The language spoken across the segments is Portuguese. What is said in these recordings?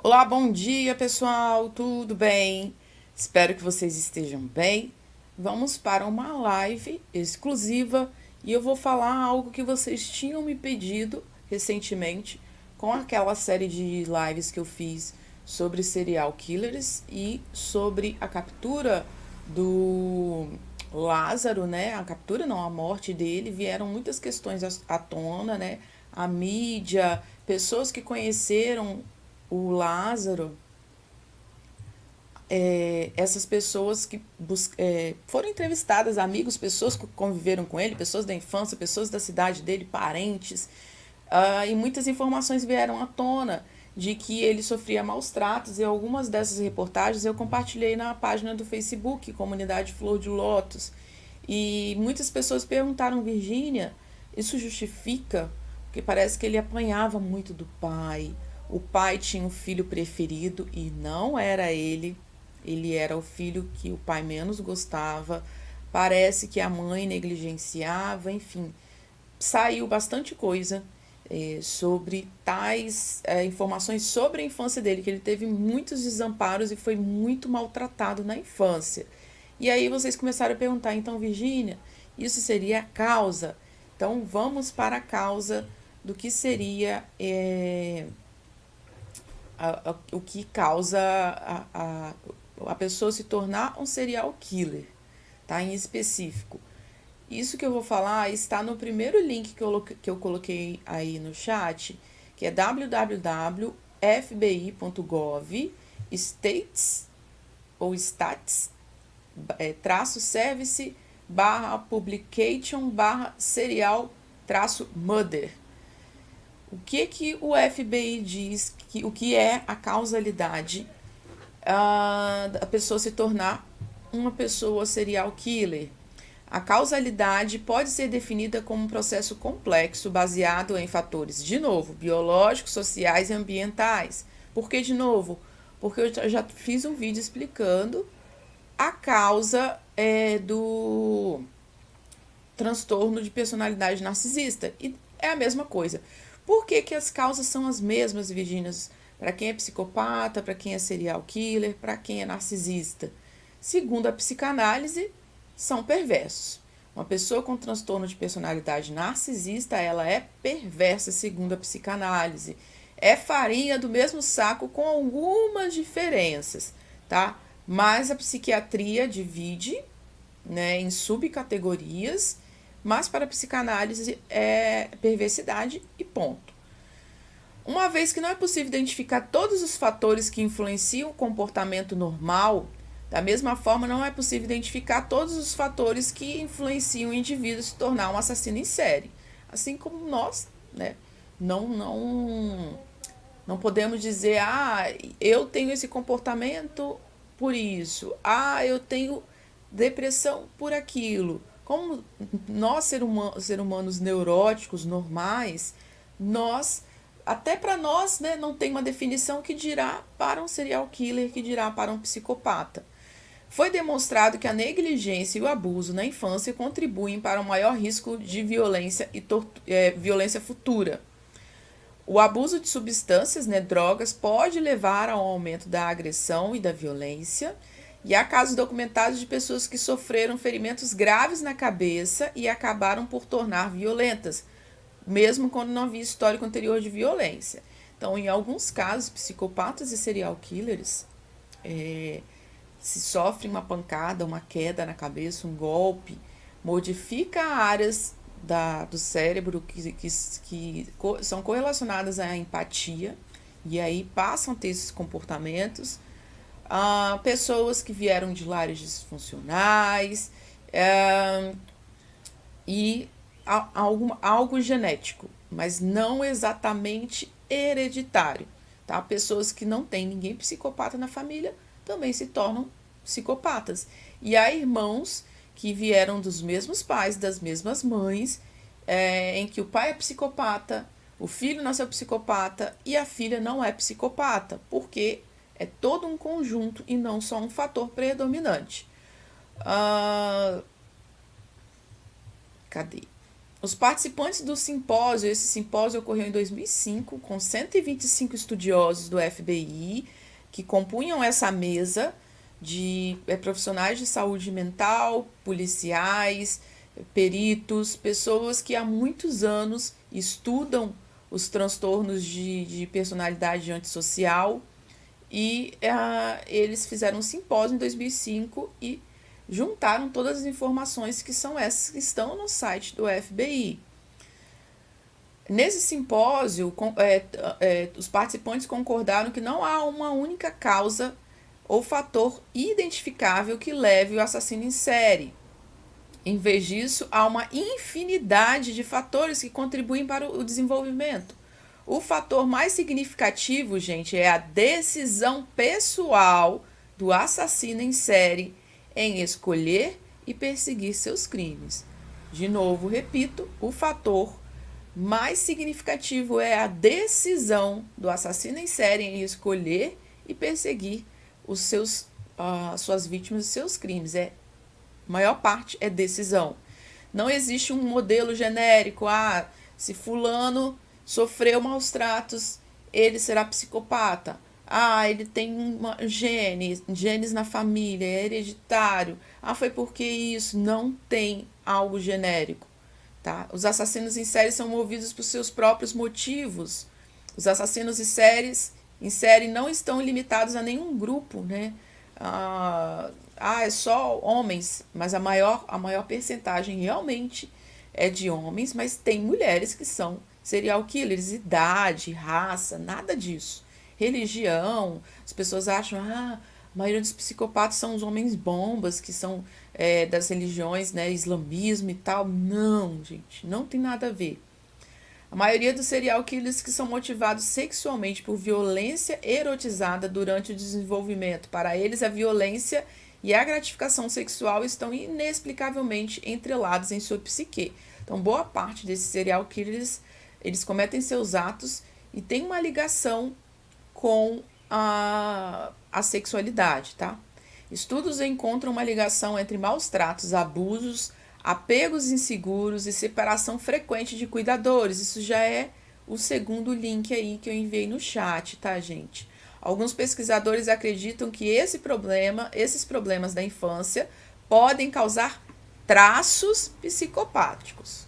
Olá, bom dia pessoal, tudo bem? Espero que vocês estejam bem. Vamos para uma live exclusiva e eu vou falar algo que vocês tinham me pedido recentemente com aquela série de lives que eu fiz sobre serial killers e sobre a captura do Lázaro, né? A captura não, a morte dele, vieram muitas questões à tona, né? A mídia, pessoas que conheceram o Lázaro, essas pessoas que foram entrevistadas, amigos, pessoas que conviveram com ele, pessoas da infância, pessoas da cidade dele, parentes, e muitas informações vieram à tona de que ele sofria maus tratos, e algumas dessas reportagens eu compartilhei na página do Facebook, Comunidade Flor de Lótus, e muitas pessoas perguntaram, Virgínia, isso justifica? Porque parece que ele apanhava muito do pai, o pai tinha um filho preferido e não era ele, ele era o filho que o pai menos gostava, parece que a mãe negligenciava, enfim, saiu bastante coisa sobre tais informações sobre a infância dele, que ele teve muitos desamparos e foi muito maltratado na infância. E aí vocês começaram a perguntar, então, Virgínia, isso seria a causa? Então, vamos para a causa do que seria o que causa a pessoa se tornar um serial killer, tá? Em específico. Isso que eu vou falar está no primeiro link que eu coloquei aí no chat, que é www.fbi.gov states ou stats traço service barra publication barra serial traço murder. O que o FBI diz que o que é a causalidade da pessoa se tornar uma pessoa serial killer? A causalidade pode ser definida como um processo complexo baseado em fatores, de novo, biológicos, sociais e ambientais. Por que de novo? Porque eu já fiz um vídeo explicando a causa do transtorno de personalidade narcisista. E é a mesma coisa. Por que, que as causas são as mesmas, Virgínias? Para quem é psicopata, para quem é serial killer, para quem é narcisista? Segundo a psicanálise, são perversos. Uma pessoa com transtorno de personalidade narcisista, ela é perversa segundo a psicanálise. É farinha do mesmo saco com algumas diferenças, tá? Mas a psiquiatria divide, né, em subcategorias, mas para a psicanálise é perversidade e ponto. Uma vez que não é possível identificar todos os fatores que influenciam o comportamento normal, da mesma forma não é possível identificar todos os fatores que influenciam o indivíduo a se tornar um assassino em série. Assim como nós, né, não podemos dizer, eu tenho esse comportamento por isso, eu tenho depressão por aquilo. Como nós, ser humanos neuróticos, normais, nós, até para nós, né, não tem uma definição que dirá para um serial killer, que dirá para um psicopata. Foi demonstrado que a negligência e o abuso na infância contribuem para um maior risco de violência e violência futura. O abuso de substâncias, né, drogas, pode levar ao aumento da agressão e da violência. E há casos documentados de pessoas que sofreram ferimentos graves na cabeça e acabaram por tornar violentas, mesmo quando não havia histórico anterior de violência. Então, em alguns casos, psicopatas e serial killers se sofrem uma pancada, uma queda na cabeça, um golpe, modifica áreas do cérebro que são correlacionadas à empatia e aí passam a ter esses comportamentos. Pessoas que vieram de lares disfuncionais e algo genético, mas não exatamente hereditário. Tá? Pessoas que não têm ninguém psicopata na família também se tornam psicopatas. E há irmãos que vieram dos mesmos pais, das mesmas mães, em que o pai é psicopata, o filho nasceu psicopata e a filha não é psicopata, porque é todo um conjunto e não só um fator predominante. Cadê? Os participantes do simpósio, esse simpósio ocorreu em 2005, com 125 estudiosos do FBI, que compunham essa mesa de profissionais de saúde mental, policiais, peritos, pessoas que há muitos anos estudam os transtornos de personalidade antissocial, e eles fizeram um simpósio em 2005 e juntaram todas as informações que são essas que estão no site do FBI. Nesse simpósio, os participantes concordaram que não há uma única causa ou fator identificável que leve o assassino em série. Em vez disso, há uma infinidade de fatores que contribuem para o desenvolvimento. O fator mais significativo, gente, é a decisão pessoal do assassino em série em escolher e perseguir seus crimes. De novo, repito, o fator mais significativo é a decisão do assassino em série em escolher e perseguir suas vítimas e seus crimes. A maior parte é decisão. Não existe um modelo genérico. Se fulano sofreu maus tratos, ele será psicopata. Ele tem genes na família, é hereditário. Foi porque isso. Não tem algo genérico. Tá? Os assassinos em série são movidos por seus próprios motivos. Os assassinos em série não estão limitados a nenhum grupo, né? É só homens, mas a maior percentagem realmente é de homens, mas tem mulheres que são serial killers, idade, raça, nada disso. Religião, as pessoas acham, a maioria dos psicopatas são os homens bombas, que são das religiões, né, islamismo e tal. Não, gente, não tem nada a ver. A maioria dos serial killers que são motivados sexualmente por violência erotizada durante o desenvolvimento. Para eles, a violência e a gratificação sexual estão inexplicavelmente entrelados em sua psique. Então, boa parte desses serial killers, eles cometem seus atos e tem uma ligação com a sexualidade, tá? Estudos encontram uma ligação entre maus tratos, abusos, apegos inseguros e separação frequente de cuidadores. Isso já é o segundo link aí que eu enviei no chat, tá, gente? Alguns pesquisadores acreditam que esses problemas da infância podem causar traços psicopáticos.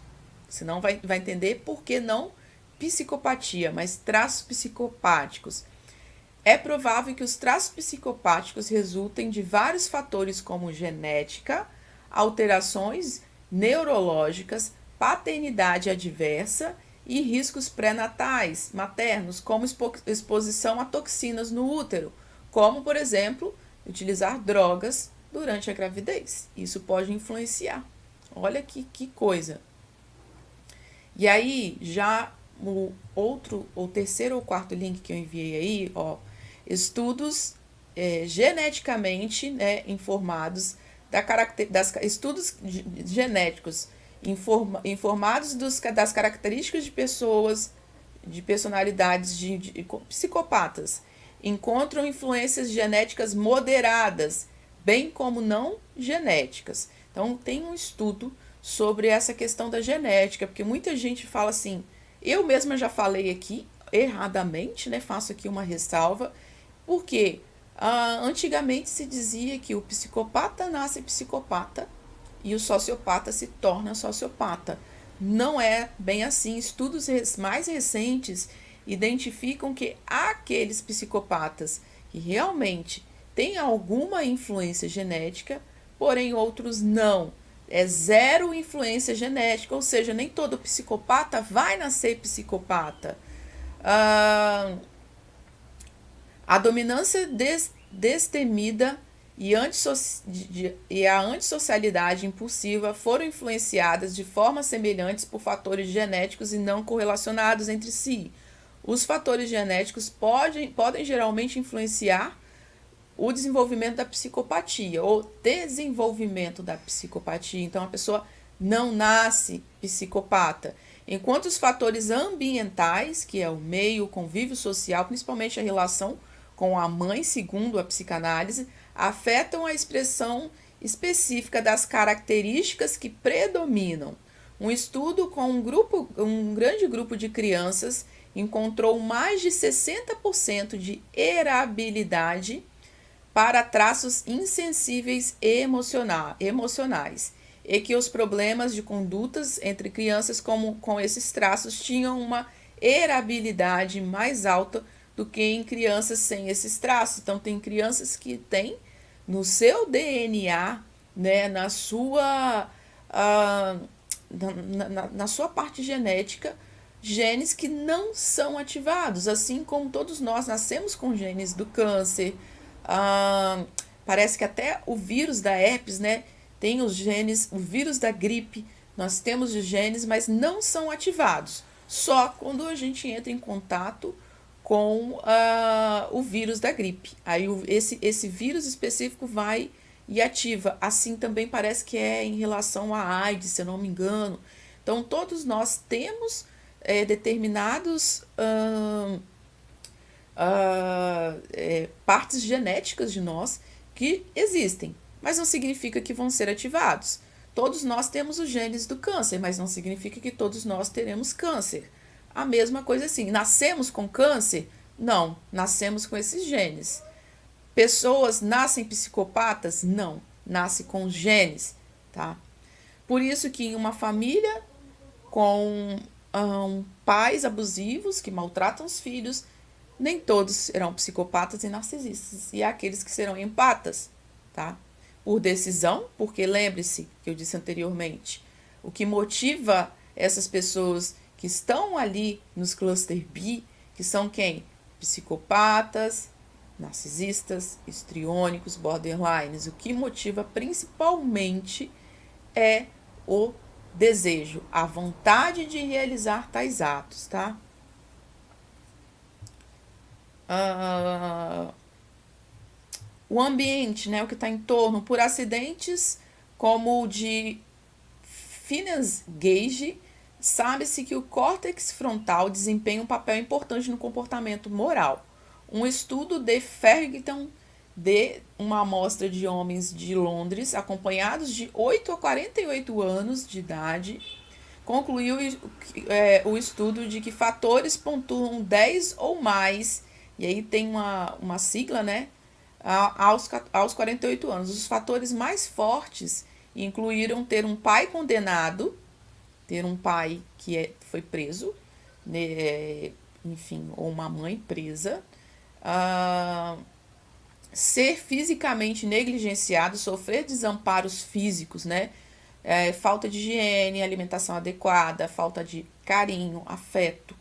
Você não vai entender por que não psicopatia, mas traços psicopáticos. É provável que os traços psicopáticos resultem de vários fatores como genética, alterações neurológicas, paternidade adversa e riscos pré-natais maternos, como exposição a toxinas no útero, como, por exemplo, utilizar drogas durante a gravidez. Isso pode influenciar. Olha que coisa. E aí, já o terceiro ou quarto link que eu enviei aí, estudos geneticamente, né, informados, estudos genéticos informados das características de pessoas, de personalidades de psicopatas, encontram influências genéticas moderadas, bem como não genéticas. Então, tem um estudo sobre essa questão da genética, porque muita gente fala assim, eu mesma já falei aqui, erradamente, né, faço aqui uma ressalva, porque antigamente se dizia que o psicopata nasce psicopata e o sociopata se torna sociopata. Não é bem assim. Estudos mais recentes identificam que aqueles psicopatas que realmente têm alguma influência genética, porém outros não. É zero influência genética, ou seja, nem todo psicopata vai nascer psicopata. A dominância destemida e a antissocialidade impulsiva foram influenciadas de formas semelhantes por fatores genéticos e não correlacionados entre si. Os fatores genéticos podem geralmente influenciar o desenvolvimento da psicopatia ou desenvolvimento da psicopatia. Então, a pessoa não nasce psicopata. Enquanto os fatores ambientais, que é o meio, o convívio social, principalmente a relação com a mãe, segundo a psicanálise, afetam a expressão específica das características que predominam. Um estudo com um grande grupo de crianças encontrou mais de 60% de erabilidade para traços insensíveis emocionais, e que os problemas de condutas entre crianças com esses traços tinham uma erabilidade mais alta do que em crianças sem esses traços. Então, tem crianças que têm no seu DNA, né, na sua parte genética, genes que não são ativados, assim como todos nós nascemos com genes do câncer. Parece que até o vírus da herpes, né, tem os genes, o vírus da gripe, nós temos os genes, mas não são ativados. Só quando a gente entra em contato com o vírus da gripe. Aí esse vírus específico vai e ativa. Assim também parece que é em relação à AIDS, se eu não me engano. Então, todos nós temos determinados partes genéticas de nós que existem, mas não significa que vão ser ativados. Todos nós temos os genes do câncer, mas não significa que todos nós teremos câncer. A mesma coisa assim, nascemos com câncer? Não, nascemos com esses genes. Pessoas nascem psicopatas? Não, nascem com genes, tá? Por isso que em uma família com pais abusivos que maltratam os filhos, nem todos serão psicopatas e narcisistas, e há aqueles que serão empatas, tá? Por decisão, porque lembre-se que eu disse anteriormente, o que motiva essas pessoas que estão ali nos cluster B, que são quem? Psicopatas, narcisistas, histriônicos, borderlines. O que motiva principalmente é o desejo, a vontade de realizar tais atos, tá? O ambiente, né, o que está em torno, por acidentes como o de Finnegan-Gage, sabe-se que o córtex frontal desempenha um papel importante no comportamento moral. Um estudo de Ferguson de uma amostra de homens de Londres, acompanhados de 8 a 48 anos de idade, concluiu o estudo de que fatores pontuam 10 ou mais, e aí tem uma sigla, né, aos 48 anos. Os fatores mais fortes incluíram ter um pai condenado, ter um pai que foi preso, né, enfim, ou uma mãe presa, ser fisicamente negligenciado, sofrer desamparos físicos, né? Falta de higiene, alimentação adequada, falta de carinho, afeto,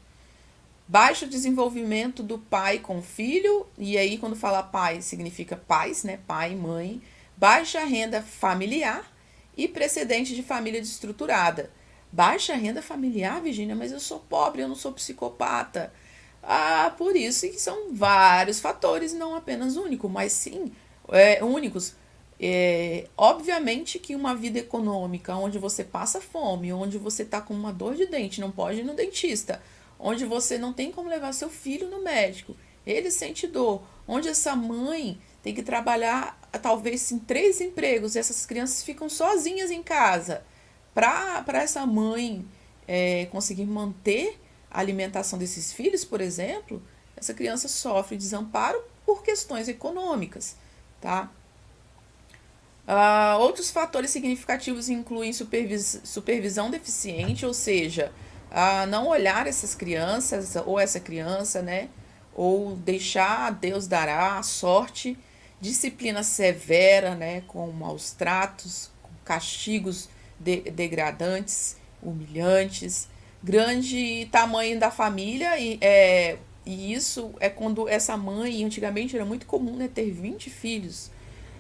baixo desenvolvimento do pai com o filho, e aí quando fala pai significa pais, né? Pai, mãe, baixa renda familiar e precedente de família desestruturada. Baixa renda familiar, Virgínia, mas eu sou pobre, eu não sou psicopata. Por isso que são vários fatores, não apenas únicos, mas sim únicos. Obviamente que uma vida econômica onde você passa fome, onde você está com uma dor de dente, não pode ir no dentista, onde você não tem como levar seu filho no médico, ele sente dor, onde essa mãe tem que trabalhar talvez em 3 empregos e essas crianças ficam sozinhas em casa. Para essa mãe conseguir manter a alimentação desses filhos, por exemplo, essa criança sofre desamparo por questões econômicas, tá? Outros fatores significativos incluem supervisão deficiente, ou seja, não olhar essas crianças ou essa criança, né? Ou deixar Deus dará, sorte, disciplina severa, né? Com maus tratos, com castigos degradantes, humilhantes, grande tamanho da família, e isso é quando essa mãe, antigamente era muito comum, né, ter 20 filhos.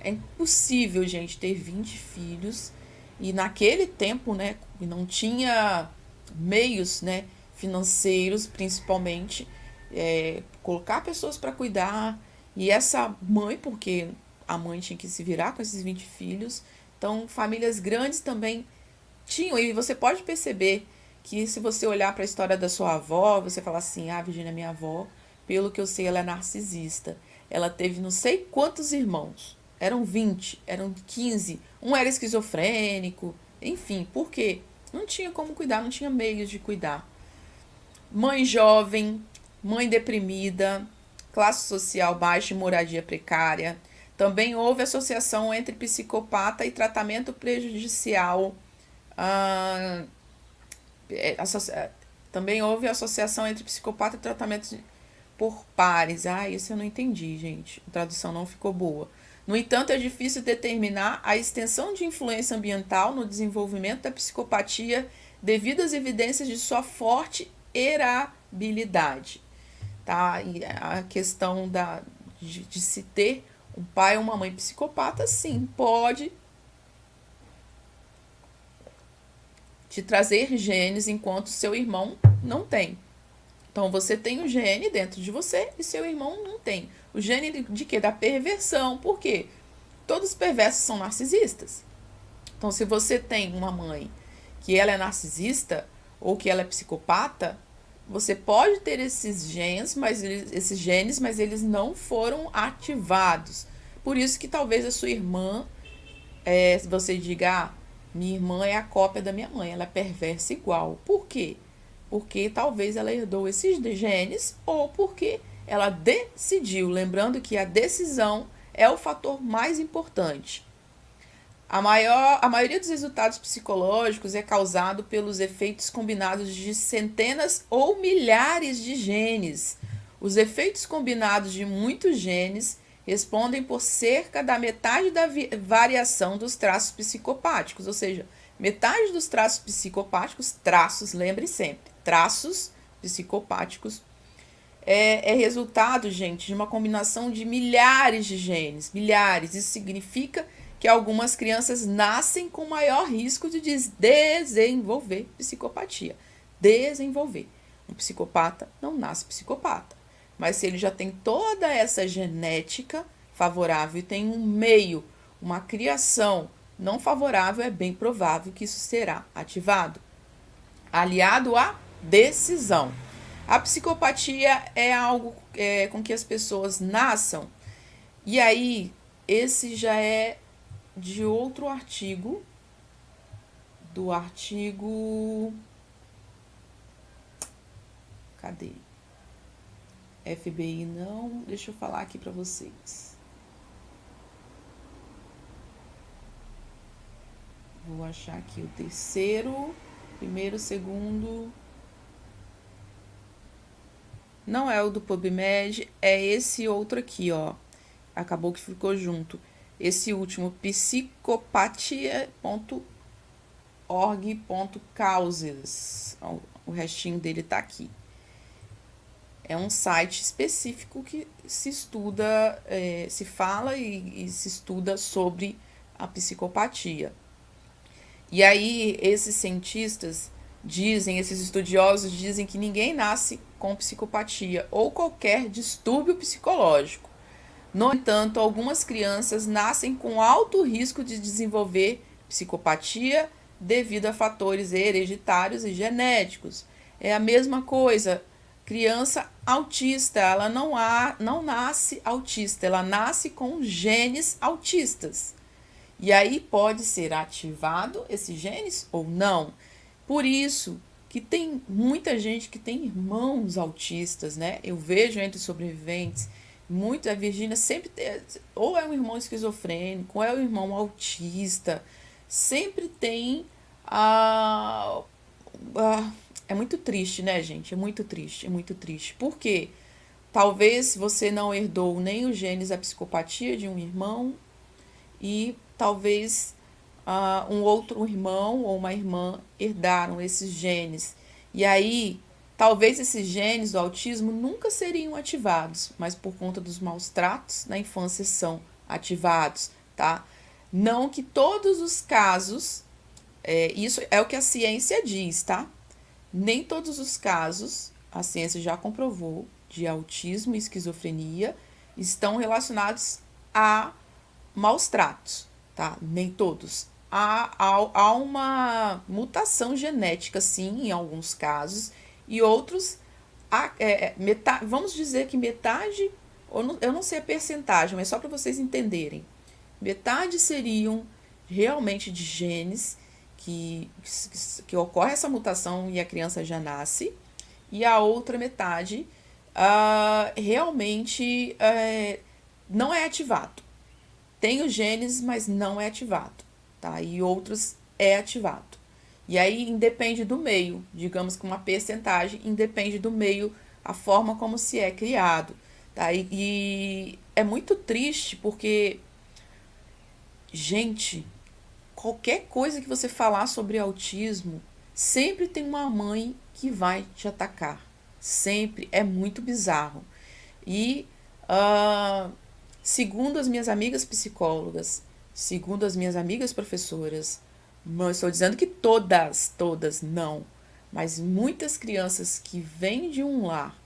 É impossível, gente, ter 20 filhos, e naquele tempo, né, não tinha meios, né, financeiros, principalmente, colocar pessoas para cuidar, e essa mãe, porque a mãe tinha que se virar com esses 20 filhos, então famílias grandes também tinham, e você pode perceber que se você olhar para a história da sua avó, você fala assim, Virgínia, minha avó, pelo que eu sei, ela é narcisista. Ela teve não sei quantos irmãos. Eram 20, eram 15. Um era esquizofrênico. Enfim, por quê? Não tinha como cuidar, não tinha meios de cuidar. Mãe jovem, mãe deprimida, classe social baixa e moradia precária. Também houve associação entre psicopata e tratamento prejudicial. Ah, também houve associação entre psicopata e tratamento por pares. Isso eu não entendi, gente. A tradução não ficou boa. No entanto, é difícil determinar a extensão de influência ambiental no desenvolvimento da psicopatia devido às evidências de sua forte heredabilidade. Tá? E a questão de se ter um pai ou uma mãe psicopata, sim, pode te trazer genes enquanto seu irmão não tem. Então você tem um gene dentro de você e seu irmão não tem. O gene de quê? Da perversão. Por quê? Todos os perversos são narcisistas. Então se você tem uma mãe que ela é narcisista ou que ela é psicopata, você pode ter esses genes, mas eles não foram ativados. Por isso que talvez a sua irmã, você diga, minha irmã é a cópia da minha mãe, ela é perversa igual. Por quê? Porque talvez ela herdou esses genes ou porque ela decidiu. Lembrando que a decisão é o fator mais importante. A maioria dos resultados psicológicos é causado pelos efeitos combinados de centenas ou milhares de genes. Os efeitos combinados de muitos genes respondem por cerca da metade da variação dos traços psicopáticos, ou seja, metade dos traços psicopáticos, lembre sempre, traços psicopáticos, é resultado, gente, de uma combinação de milhares de genes, milhares. Isso significa que algumas crianças nascem com maior risco de desenvolver psicopatia. Desenvolver. Um psicopata não nasce psicopata. Mas se ele já tem toda essa genética favorável e tem um meio, uma criação não favorável, é bem provável que isso será ativado. Aliado à decisão. A psicopatia é algo com que as pessoas nasçam. E aí, esse já é de outro artigo, do artigo... Cadê? FBI não, deixa eu falar aqui para vocês. Vou achar aqui o terceiro, primeiro, segundo. Não é o do PubMed, é esse outro aqui, ó. Acabou que ficou junto. Esse último, psicopatia.org.causes. O restinho dele tá aqui. É um site específico que se estuda, se fala e se estuda sobre a psicopatia. E aí, esses cientistas dizem, esses estudiosos dizem que ninguém nasce com psicopatia ou qualquer distúrbio psicológico. No entanto, algumas crianças nascem com alto risco de desenvolver psicopatia devido a fatores hereditários e genéticos. É a mesma coisa. Criança autista, ela não nasce autista, ela nasce com genes autistas. E aí pode ser ativado esses genes ou não. Por isso que tem muita gente que tem irmãos autistas, né? Eu vejo entre sobreviventes, a Virgínia sempre tem, ou é um irmão esquizofrênico, ou é um irmão autista, sempre tem é muito triste, né, gente? É muito triste, é muito triste. Por quê? Talvez você não herdou nem os genes da psicopatia de um irmão e talvez um outro irmão ou uma irmã herdaram esses genes. E aí, talvez esses genes do autismo nunca seriam ativados, mas por conta dos maus tratos na infância são ativados, tá? Não que todos os casos, isso é o que a ciência diz, tá? Nem todos os casos, a ciência já comprovou, de autismo e esquizofrenia estão relacionados a maus tratos, tá? Nem todos. Há uma mutação genética, sim, em alguns casos, e outros, vamos dizer que metade, eu não sei a percentagem, mas só para vocês entenderem, metade seriam realmente de genes que ocorre essa mutação e a criança já nasce, e a outra metade realmente não é ativado. Tem os genes, mas não é ativado, tá? E outros é ativado. E aí independe do meio, digamos que uma percentagem independe do meio, a forma como se é criado, tá? E é muito triste porque, gente, qualquer coisa que você falar sobre autismo, sempre tem uma mãe que vai te atacar. Sempre. É muito bizarro. E segundo as minhas amigas psicólogas, segundo as minhas amigas professoras, não estou dizendo que todas não, mas muitas crianças que vêm de um lar,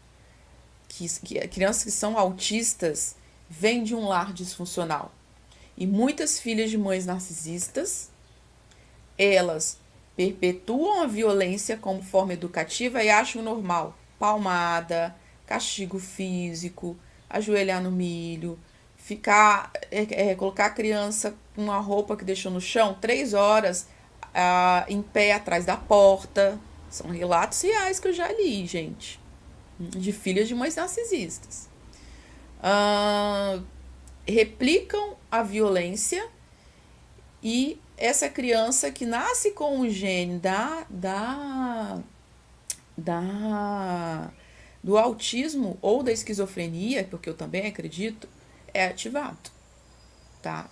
crianças que são autistas, vêm de um lar disfuncional. E muitas filhas de mães narcisistas, elas perpetuam a violência como forma educativa e acham normal palmada, castigo físico, ajoelhar no milho, colocar a criança com uma roupa que deixou no chão 3 horas em pé atrás da porta. São relatos reais que eu já li, gente, de filhas de mães narcisistas. Replicam a violência e essa criança que nasce com o gene do autismo ou da esquizofrenia, porque eu também acredito, é ativado, tá?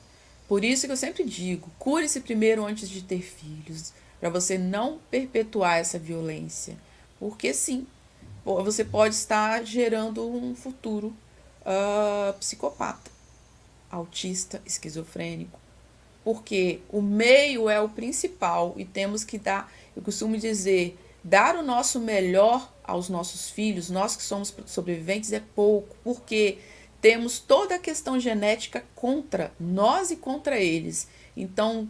Por isso que eu sempre digo, cure-se primeiro antes de ter filhos, para você não perpetuar essa violência, porque sim, você pode estar gerando um futuro psicopata, autista, esquizofrênico, porque o meio é o principal e temos que dar, eu costumo dizer, dar o nosso melhor aos nossos filhos, nós que somos sobreviventes, é pouco, porque temos toda a questão genética contra nós e contra eles. Então,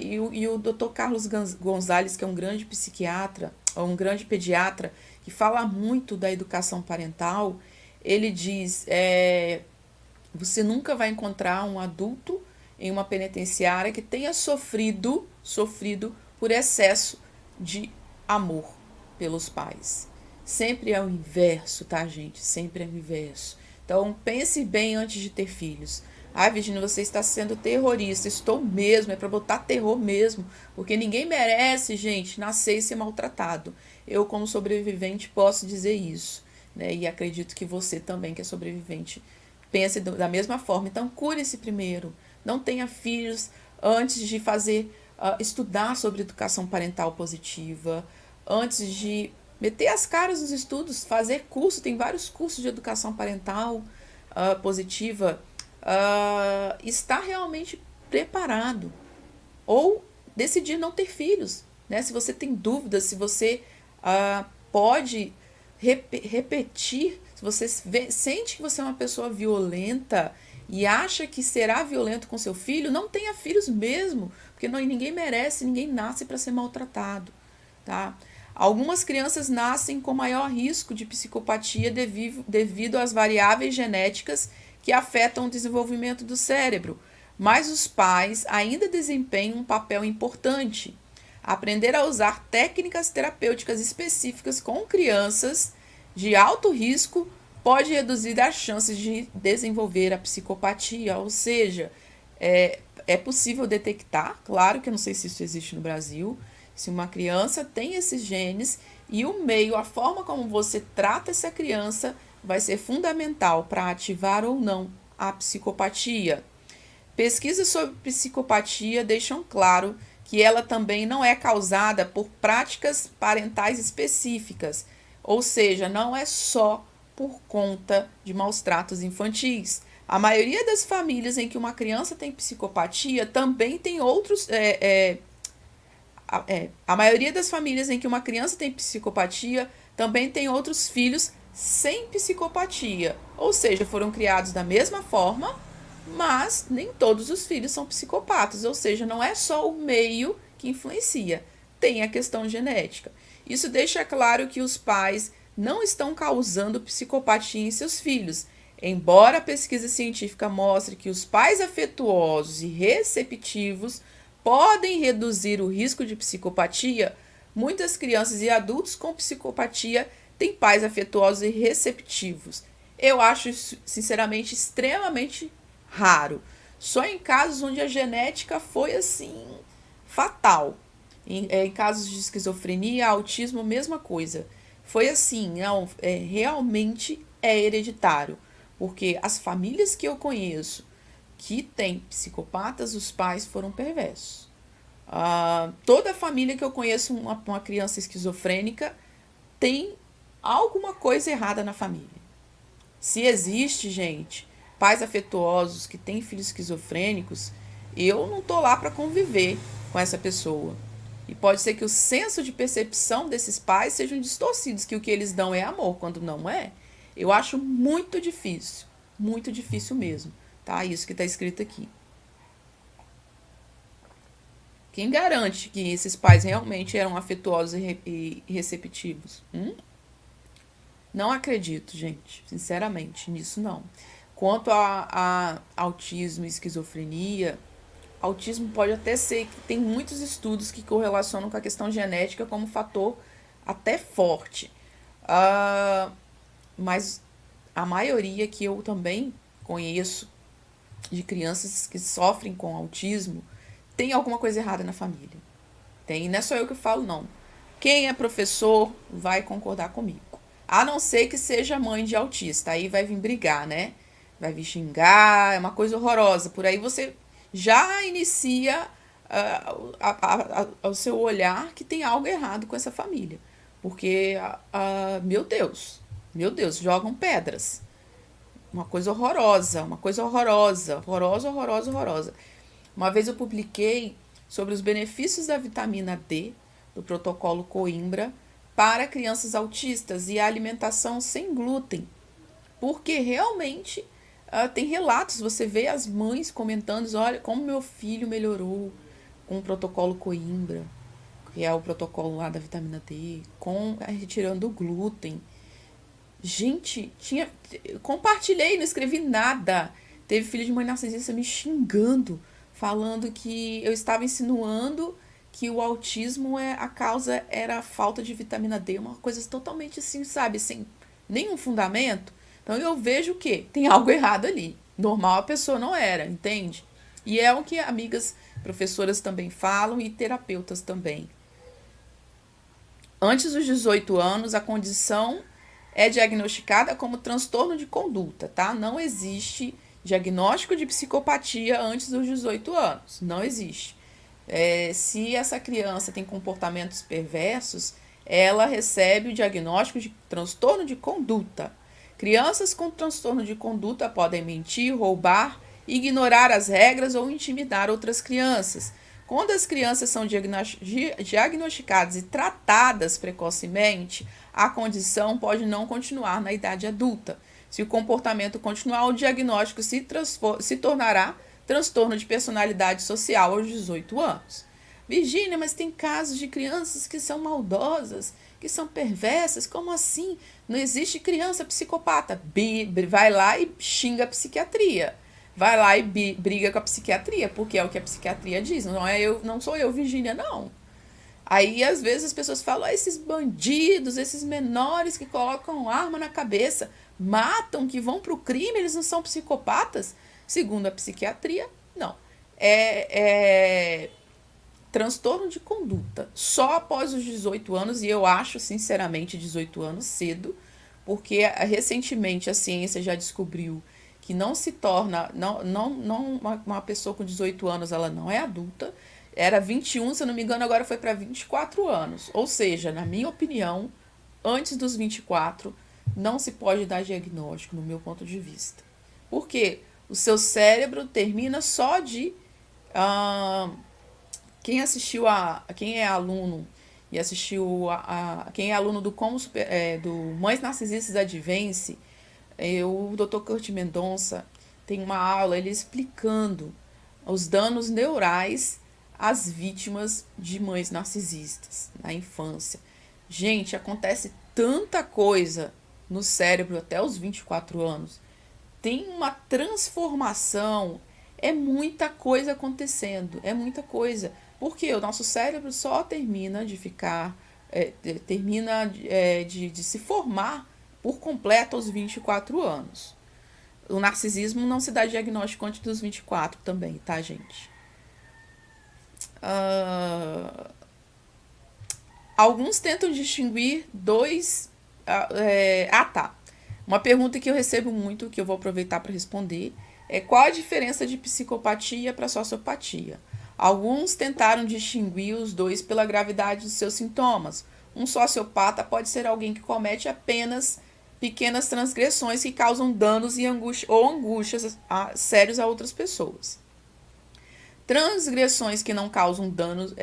e o Dr. Carlos Gonzalez, que é um grande psiquiatra, um grande pediatra, que fala muito da educação parental, ele diz, você nunca vai encontrar um adulto em uma penitenciária que tenha sofrido por excesso de amor pelos pais. Sempre é o inverso, tá, gente? Sempre é o inverso. Então, pense bem antes de ter filhos. Ah, Virginia, você está sendo terrorista. Estou mesmo, é para botar terror mesmo. Porque ninguém merece, gente, nascer e ser maltratado. Eu, como sobrevivente, posso dizer isso, né? E acredito que você também, que é sobrevivente, pense da mesma forma. Então, cure-se primeiro. Não tenha filhos antes de estudar sobre educação parental positiva, antes de meter as caras nos estudos, fazer curso, tem vários cursos de educação parental positiva, estar realmente preparado. Ou decidir não ter filhos, né? Se você tem dúvidas, se você pode repetir, se você sente que você é uma pessoa violenta e acha que será violento com seu filho, não tenha filhos mesmo, porque ninguém merece, ninguém nasce para ser maltratado, tá? Algumas crianças nascem com maior risco de psicopatia devido às variáveis genéticas que afetam o desenvolvimento do cérebro, mas os pais ainda desempenham um papel importante. Aprender a usar técnicas terapêuticas específicas com crianças de alto risco pode reduzir as chances de desenvolver a psicopatia, ou seja, é possível detectar, claro que eu não sei se isso existe no Brasil, se uma criança tem esses genes e o meio, a forma como você trata essa criança vai ser fundamental para ativar ou não a psicopatia. Pesquisas sobre psicopatia deixam claro que ela também não é causada por práticas parentais específicas, ou seja, não é só por conta de maus tratos infantis. A maioria das famílias em que uma criança tem psicopatia também tem outros... A maioria das famílias em que uma criança tem psicopatia também tem outros filhos sem psicopatia. Ou seja, foram criados da mesma forma, mas nem todos os filhos são psicopatas. Ou seja, não é só o meio que influencia, tem a questão genética. Isso deixa claro que os pais não estão causando psicopatia em seus filhos. Embora a pesquisa científica mostre que os pais afetuosos e receptivos podem reduzir o risco de psicopatia, muitas crianças e adultos com psicopatia têm pais afetuosos e receptivos. Eu acho isso, sinceramente, extremamente raro. Só em casos onde a genética foi assim fatal. Em casos de esquizofrenia, autismo, mesma coisa. Foi assim, não, realmente é hereditário. Porque as famílias que eu conheço que têm psicopatas, os pais foram perversos. Toda família que eu conheço, uma criança esquizofrênica, tem alguma coisa errada na família. Se existe, gente, pais afetuosos que têm filhos esquizofrênicos, eu não tô lá para conviver com essa pessoa. E pode ser que o senso de percepção desses pais sejam distorcidos, que o que eles dão é amor, quando não é. Eu acho muito difícil mesmo, tá? Isso que está escrito aqui. Quem garante que esses pais realmente eram afetuosos e receptivos? Não acredito, gente, sinceramente, nisso não. Quanto a autismo e esquizofrenia, autismo pode até ser que tem muitos estudos que correlacionam com a questão genética como fator até forte. Mas a maioria que eu também conheço de crianças que sofrem com autismo tem alguma coisa errada na família. Tem, não é só eu que falo, não. Quem é professor vai concordar comigo. A não ser que seja mãe de autista. Aí vai vir brigar, né? Vai vir xingar, é uma coisa horrorosa. Por aí você já inicia o seu olhar que tem algo errado com essa família. Porque, meu Deus, jogam pedras. Uma coisa horrorosa. Horrorosa. Uma vez eu publiquei sobre os benefícios da vitamina D, do protocolo Coimbra, para crianças autistas e a alimentação sem glúten. Porque realmente tem relatos, você vê as mães comentando, olha como meu filho melhorou com o protocolo Coimbra, que é o protocolo lá da vitamina D, retirando o glúten. Gente, compartilhei, não escrevi nada. Teve filho de mãe narcisista me xingando, falando que eu estava insinuando que o autismo a causa era a falta de vitamina D, uma coisa totalmente assim, sabe, sem nenhum fundamento. Então eu vejo que tem algo errado ali. Normal a pessoa não era, entende? E é o que amigas professoras também falam e terapeutas também. Antes dos 18 anos, a condição é diagnosticada como transtorno de conduta, tá? Não existe diagnóstico de psicopatia antes dos 18 anos. Não existe. Se essa criança tem comportamentos perversos, ela recebe o diagnóstico de transtorno de conduta. Crianças com transtorno de conduta podem mentir, roubar, ignorar as regras ou intimidar outras crianças. Quando as crianças são diagnosticadas e tratadas precocemente, a condição pode não continuar na idade adulta. Se o comportamento continuar, o diagnóstico se tornará transtorno de personalidade social aos 18 anos. Virgínia, mas tem casos de crianças que são maldosas, que são perversas, como assim? Não existe criança psicopata. Vai lá e xinga a psiquiatria. Vai lá e briga com a psiquiatria, porque é o que a psiquiatria diz. Não sou eu, Virgínia, não. Aí, às vezes, as pessoas falam, esses bandidos, esses menores que colocam arma na cabeça, matam, que vão pro crime, eles não são psicopatas? Segundo a psiquiatria, não. É transtorno de conduta. Só após os 18 anos, e eu acho, sinceramente, 18 anos cedo, porque recentemente a ciência já descobriu que não se torna, uma pessoa com 18 anos, ela não é adulta. Era 21, se eu não me engano, agora foi para 24 anos. Ou seja, na minha opinião, antes dos 24, não se pode dar diagnóstico, no meu ponto de vista. Por quê? O seu cérebro termina só de... quem é aluno e assistiu quem é aluno do do Mães Narcisistas Advance, o Dr. Kurt Mendonça tem uma aula ele explicando os danos neurais às vítimas de mães narcisistas na infância. Gente, acontece tanta coisa no cérebro até os 24 anos. Tem uma transformação, É muita coisa acontecendo, é muita coisa. Porque o nosso cérebro só termina de ficar, de se formar por completo aos 24 anos. O narcisismo não se dá diagnóstico antes dos 24 também, tá, gente? Alguns tentam distinguir dois. Tá. Uma pergunta que eu recebo muito, que eu vou aproveitar para responder, é qual a diferença de psicopatia para sociopatia? Alguns tentaram distinguir os dois pela gravidade dos seus sintomas. Um sociopata pode ser alguém que comete apenas pequenas transgressões que causam danos e angústias sérios a outras pessoas. Transgressões que não causam danos,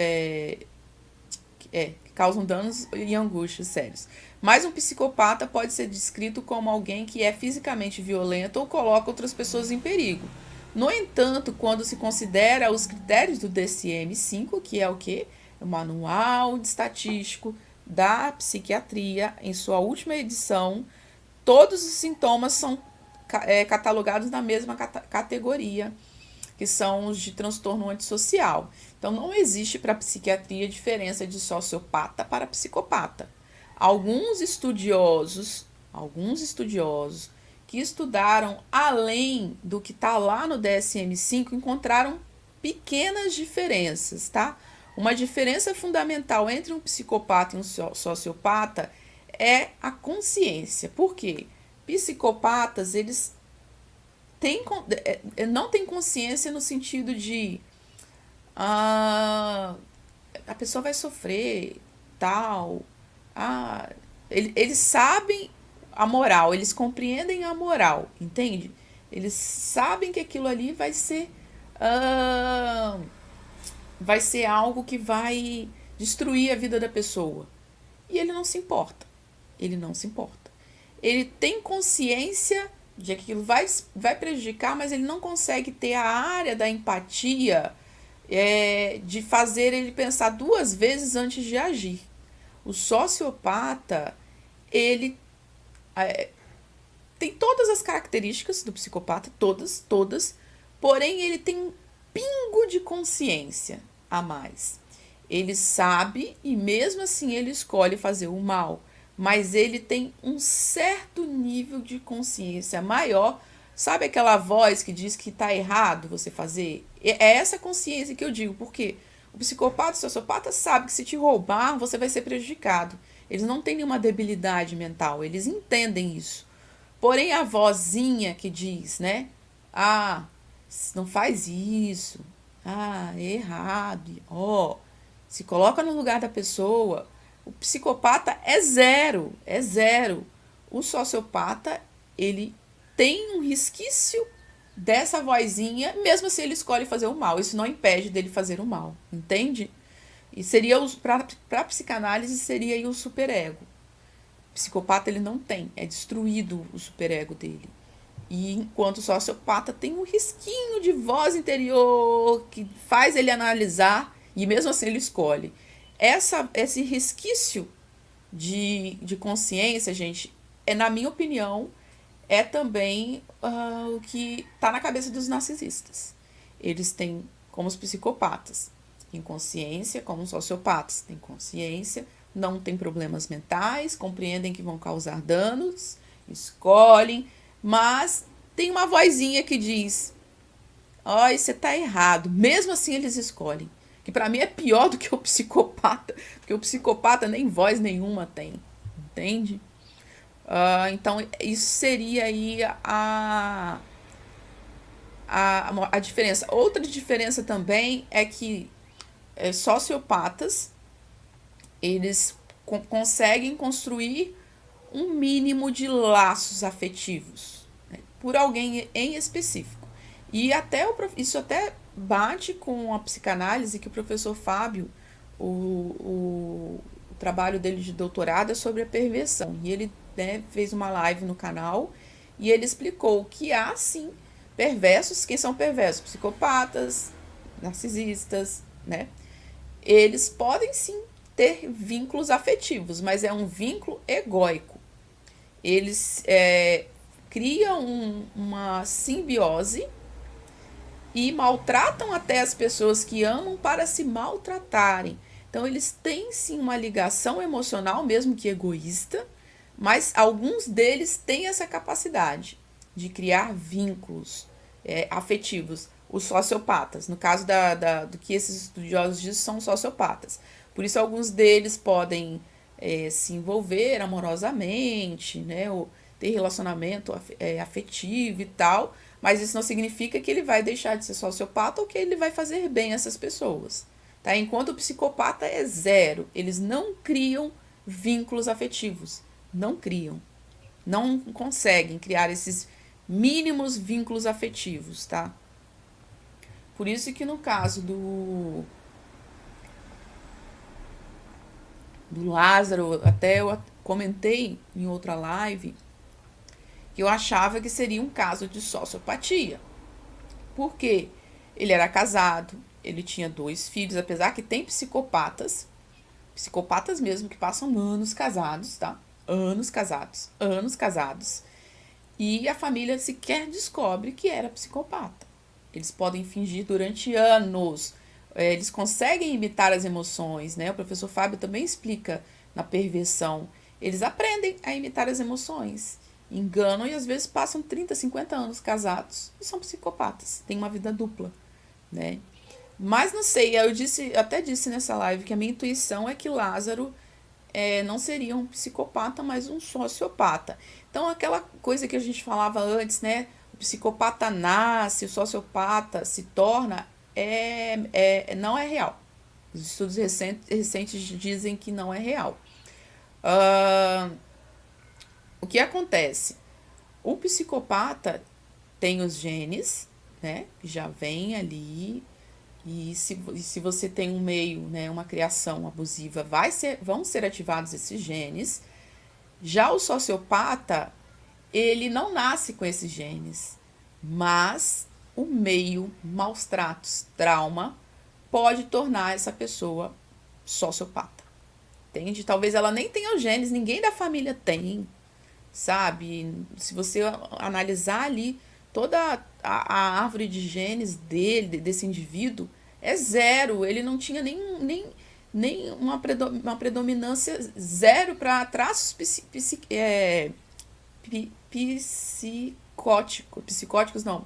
causam danos e angústias sérios. Mas um psicopata pode ser descrito como alguém que é fisicamente violento ou coloca outras pessoas em perigo. No entanto, quando se considera os critérios do DSM-5, que é o quê? O Manual Estatístico da Psiquiatria, em sua última edição, todos os sintomas são catalogados na mesma categoria, que são os de transtorno antissocial. Então, não existe para a psiquiatria diferença de sociopata para psicopata. Alguns estudiosos que estudaram além do que está lá no DSM-5 encontraram pequenas diferenças, tá? Uma diferença fundamental entre um psicopata e um sociopata é a consciência. Por quê? Psicopatas, eles não têm consciência no sentido de a pessoa vai sofrer, tal. Eles sabem a moral, eles compreendem a moral, entende? Eles sabem que aquilo ali vai ser algo que vai destruir a vida da pessoa. E ele não se importa. Ele tem consciência de que aquilo vai prejudicar, mas ele não consegue ter a área da empatia de fazer ele pensar duas vezes antes de agir. O sociopata, ele tem todas as características do psicopata, todas, porém ele tem um pingo de consciência a mais. Ele sabe e mesmo assim ele escolhe fazer o mal, mas ele tem um certo nível de consciência maior. Sabe aquela voz que diz que está errado você fazer? É essa consciência que eu digo, porque o psicopata, o sociopata sabe que se te roubar, você vai ser prejudicado. Eles não têm nenhuma debilidade mental, eles entendem isso. Porém, a vozinha que diz, né? Não faz isso. É errado. Se coloca no lugar da pessoa. O psicopata é zero. O sociopata, ele tem um resquício dessa vozinha, mesmo assim ele escolhe fazer o mal. Isso não impede dele fazer o mal, entende? E seria, para a psicanálise, seria aí o superego. O psicopata ele não tem, é destruído o superego dele. E enquanto o sociopata tem um risquinho de voz interior que faz ele analisar e mesmo assim ele escolhe. Esse resquício de consciência, gente, na minha opinião, é também o que está na cabeça dos narcisistas. Eles têm, como os psicopatas, têm consciência, como os sociopatas têm consciência, não têm problemas mentais, compreendem que vão causar danos, escolhem, mas tem uma vozinha que diz: você tá errado. Mesmo assim eles escolhem. Que para mim é pior do que o psicopata, porque o psicopata nem voz nenhuma tem, entende? Então isso seria aí a diferença. Outra diferença também é que sociopatas, eles conseguem construir um mínimo de laços afetivos, né, por alguém em específico. E isso até bate com a psicanálise que o professor Fábio, o trabalho dele de doutorado é sobre a perversão. E ele, né, fez uma live no canal e ele explicou que há sim perversos. Quem são perversos? Psicopatas, narcisistas, né? Eles podem sim ter vínculos afetivos, mas é um vínculo egóico. Eles criam uma simbiose e maltratam até as pessoas que amam para se maltratarem. Então, eles têm sim uma ligação emocional, mesmo que egoísta, mas alguns deles têm essa capacidade de criar vínculos afetivos. Os sociopatas, no caso do que esses estudiosos dizem, são sociopatas. Por isso, alguns deles podem se envolver amorosamente, né, ou ter relacionamento afetivo e tal, mas isso não significa que ele vai deixar de ser sociopata ou que ele vai fazer bem a essas pessoas. Tá? Enquanto o psicopata é zero, eles não criam vínculos afetivos, não criam, não conseguem criar esses mínimos vínculos afetivos, tá? Por isso que no caso do Lázaro, até eu comentei em outra live que eu achava que seria um caso de sociopatia. Por quê? Ele era casado, ele tinha 2 filhos, apesar que tem psicopatas mesmo, que passam anos casados, tá? Anos casados. E a família sequer descobre que era psicopata. Eles podem fingir durante anos. Eles conseguem imitar as emoções, né? O professor Fábio também explica na perversão. Eles aprendem a imitar as emoções. Enganam e às vezes passam 30, 50 anos casados e são psicopatas. Têm uma vida dupla, né? Mas não sei, até disse nessa live que a minha intuição é que Lázaro não seria um psicopata, mas um sociopata. Então, aquela coisa que a gente falava antes, né? O psicopata nasce, o sociopata se torna, não é real. Os estudos recentes dizem que não é real. O que acontece? O psicopata tem os genes, né? Que já vem ali. E se você tem um meio, né, uma criação abusiva, vão ser ativados esses genes. Já o sociopata, ele não nasce com esses genes, mas o meio, maus tratos, trauma, pode tornar essa pessoa sociopata. Entende? Talvez ela nem tenha os genes, ninguém da família tem, sabe? Se você analisar ali toda a árvore de genes desse indivíduo, é zero. Ele não tinha nem uma predominância zero para traços psicóticos não,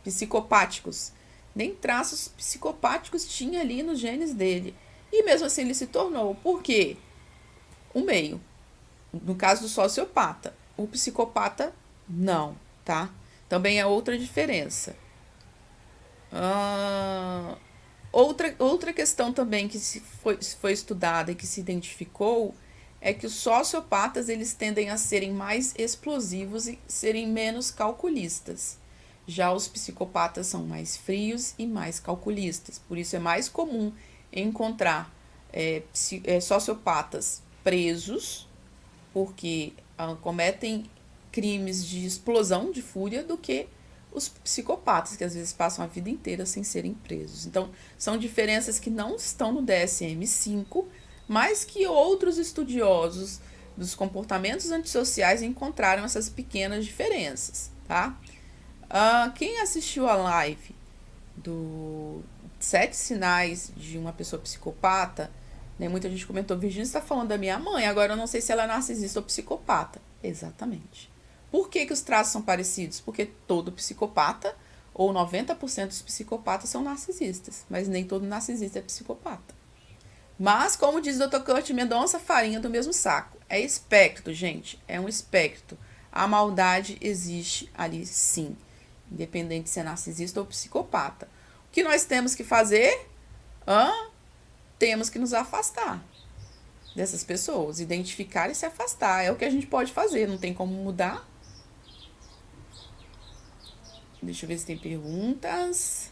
psicopáticos. Nem traços psicopáticos tinha ali nos genes dele. E mesmo assim ele se tornou. Por quê? O meio. No caso do sociopata. O psicopata, não, tá? Também é outra diferença. Outra questão também que foi estudada e que se identificou é que os sociopatas eles tendem a serem mais explosivos e serem menos calculistas. Já os psicopatas são mais frios e mais calculistas. Por isso é mais comum encontrar sociopatas presos, porque cometem crimes de explosão de fúria, do que os psicopatas, que às vezes passam a vida inteira sem serem presos. Então, são diferenças que não estão no DSM-5, mas que outros estudiosos dos comportamentos antissociais encontraram essas pequenas diferenças, tá? Quem assistiu a live do 7 sinais de uma pessoa psicopata, né, muita gente comentou, Virginia está falando da minha mãe, agora eu não sei se ela é narcisista ou psicopata. Exatamente. Por que os traços são parecidos? Porque todo psicopata, ou 90% dos psicopatas, são narcisistas, mas nem todo narcisista é psicopata. Mas, como diz o Dr. Kurt Mendonça, farinha do mesmo saco. É espectro, gente, é um espectro. A maldade existe ali sim, independente se é narcisista ou psicopata. O que nós temos que fazer? Temos que nos afastar dessas pessoas, identificar e se afastar. É o que a gente pode fazer, não tem como mudar. Deixa eu ver se tem perguntas.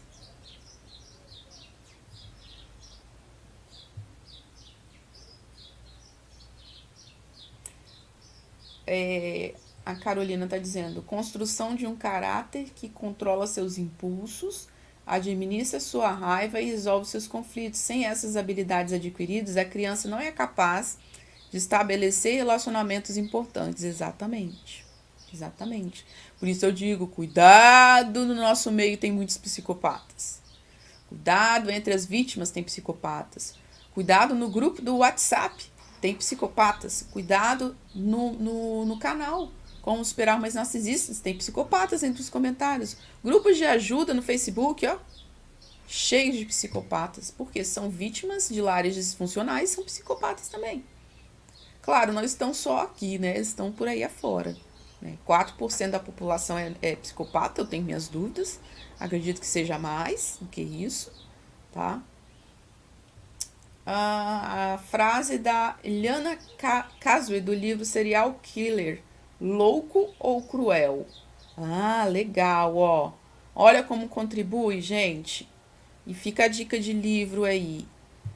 A Carolina está dizendo: construção de um caráter que controla seus impulsos, administra sua raiva e resolve seus conflitos. Sem essas habilidades adquiridas, a criança não é capaz de estabelecer relacionamentos importantes. Exatamente. Exatamente. Por isso eu digo, cuidado, no nosso meio tem muitos psicopatas. Cuidado, entre as vítimas tem psicopatas. Cuidado no grupo do WhatsApp, tem psicopatas. Cuidado no canal, como Superar Mães Narcisistas, tem psicopatas entre os comentários. Grupos de ajuda no Facebook, ó, cheios de psicopatas, porque são vítimas de lares disfuncionais, são psicopatas também. Claro, não estão só aqui, né? Estão por aí afora. 4% da população é psicopata, eu tenho minhas dúvidas. Acredito que seja mais do que isso, tá? A frase da Liana Casue, do livro Serial Killer, louco ou cruel? Ah, legal, ó. Olha como contribui, gente. E fica a dica de livro aí.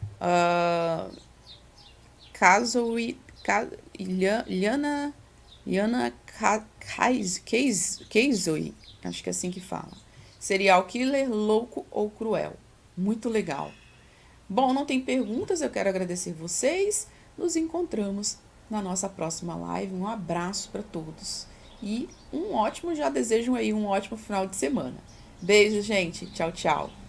Liana Casue, acho que é assim que fala. Serial Killer, louco ou cruel? Muito legal. Bom, não tem perguntas, eu quero agradecer vocês. Nos encontramos na nossa próxima live. Um abraço para todos. E já desejo aí um ótimo final de semana. Beijo, gente. Tchau, tchau.